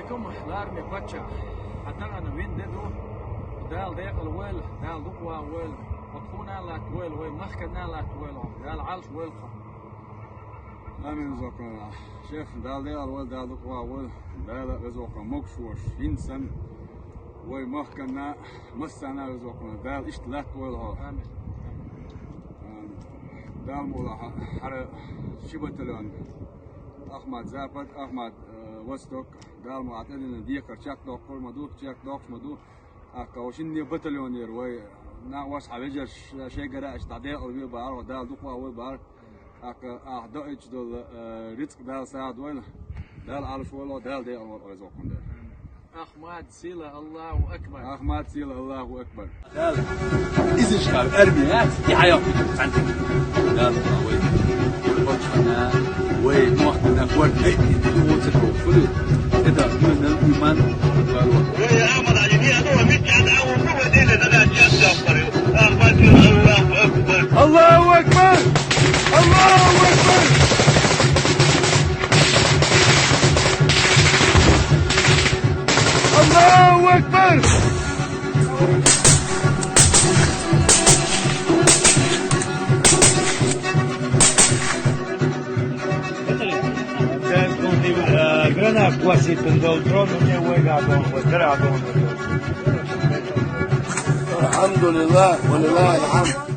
كم لار مي باتشا حتى أنا وين دو دال ديق الويل دال دقوا ويل وطفونا لا تويل وي مخكنا لا تويل دال عالش ويل آمين زوجنا شيف دال ديق الويل دال دقوا ويل دال رزقنا مكشوش إنسان وي مخكنا مسنا رزقنا دال إشتلات ويل ها آمين دال مولا حر شبتلون أحمد زابط أحمد وستوك دال معتدل ديك رشاق دوكر مدوك شاق دوكش مدو أكوشين بتلونير وي نا واس حبيجر شيء قرا اشتعدي أو بي بار ودال دوكوا أو بار أحد إيش دول رزق دال ساعد وين دال عارف ولا دال دي أول رزقهم ده أحمد سيلا الله أكبر أحمد سيلا الله أكبر دال إذا شكال أرميات يحيى عندك دال وي وجهنا وي موحنا فور هيك وتكو فلو كده من الإيمان قالوا يا أحمد عجيني أنا متعد أو هو دين أنا جالس أفكر أحمد الله أكبر الله أكبر الله أكبر الله أكبر grana quasi del trono ne juega don grado الحمد لله ولله الحمد